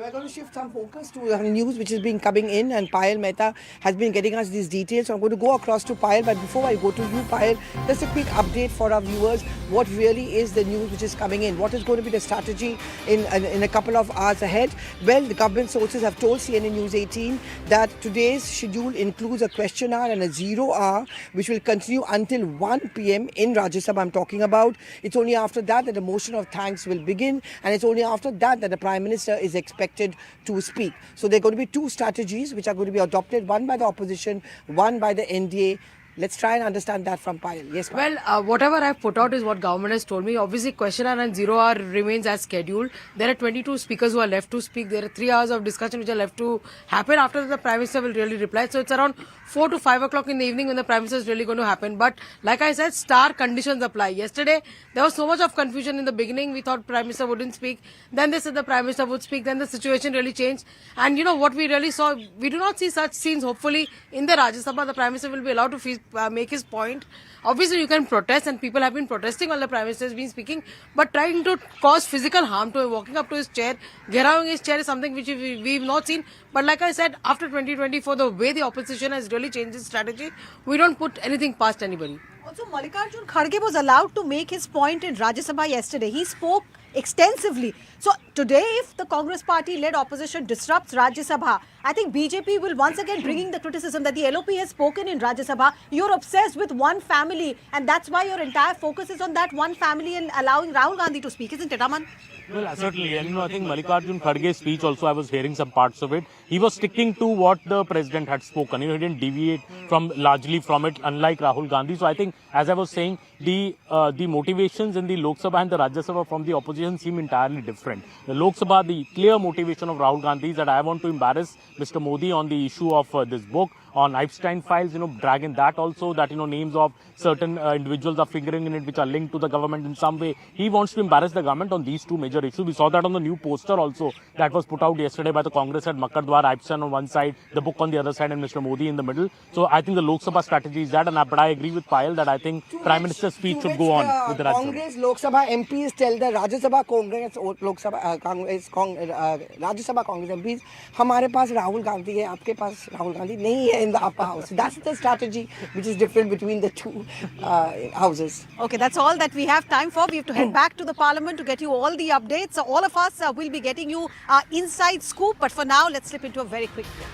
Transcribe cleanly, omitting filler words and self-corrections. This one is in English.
we're going to shift some focus to news which has been coming in, and Payal Mehta has been getting us these details. So I'm going to go across to Payal, but before I go to you, Payal, just a quick update for our viewers. What really is the news which is coming in? What is going to be the strategy in a couple of hours ahead? Well, the government sources have told CNN News 18 that today's schedule includes a question hour and a 0 hour, which will continue until 1 p.m. in Rajya Sabha. I'm talking about. It's only after that the motion of thanks will begin, and it's only after that the Prime Minister is expected to speak. So there are going to be two strategies which are going to be adopted, one by the opposition, one by the NDA. Let's try and understand that from Payal. Yes, Payal. Well, whatever I've put out is what government has told me. Obviously, question hour and 0 hour remains as scheduled. There are 22 speakers who are left to speak. There are 3 hours of discussion which are left to happen. After that, the Prime Minister will really reply. So it's around 4 to 5 o'clock in the evening when the Prime Minister is really going to happen. But like I said, star conditions apply. Yesterday, there was so much of confusion in the beginning. We thought Prime Minister wouldn't speak. Then they said the Prime Minister would speak. Then the situation really changed. And you know what we really saw? We do not see such scenes. Hopefully, in the Rajya Sabha, the Prime Minister will be allowed to make his point. Obviously, you can protest, and people have been protesting while the Prime Minister has been speaking, but trying to cause physical harm to him, walking up to his chair, gherowing his chair is something which we've not seen. But like I said, after 2024, the way the opposition has really changed its strategy, we don't put anything past anybody. Also, Mallikarjun Kharge was allowed to make his point in Rajya Sabha yesterday. He spoke extensively. So today, if the Congress party-led opposition disrupts Rajya Sabha, I think BJP will once again bringing the criticism that the LOP has spoken in Rajya Sabha. You're obsessed with one family, and that's why your entire focus is on that one family and allowing Rahul Gandhi to speak, isn't it, Aman? Well, certainly. And I think Mallikarjun Kharge's speech also, I was hearing some parts of it. He was sticking to what the president had spoken. He didn't deviate largely from it, unlike Rahul Gandhi. So I think, as I was saying, the motivations in the Lok Sabha and the Rajya Sabha from the opposition seem entirely different. The Lok Sabha, the clear motivation of Rahul Gandhi is that I want to embarrass Mr. Modi on the issue of this book, on Epstein files, dragging that also, that, names of certain individuals are figuring in it which are linked to the government in some way. He wants to embarrass the government on these two major issues. We saw that on the new poster also that was put out yesterday by the Congress at Makardwar, Epstein on one side, the book on the other side, and Mr. Modi in the middle. So I think the Lok Sabha strategy is that, but I agree with Payal that I think Prime Minister's speech should go on with the Rajya Sabha. Congress Lok Sabha MPs tell the Rajya Sabha Congress, Lok Sabha Congress, Rajya Sabha Congress MPs, हमारे पास राहुल गांधी है, आपके पास राहुल गांधी नहीं है in the upper house. That's the strategy which is different between the two houses. Okay, that's all that we have time for. We have to head back to the Parliament to get you all the updates. So all of us will be getting you inside scoop. But for now, let's slip into a very quick break.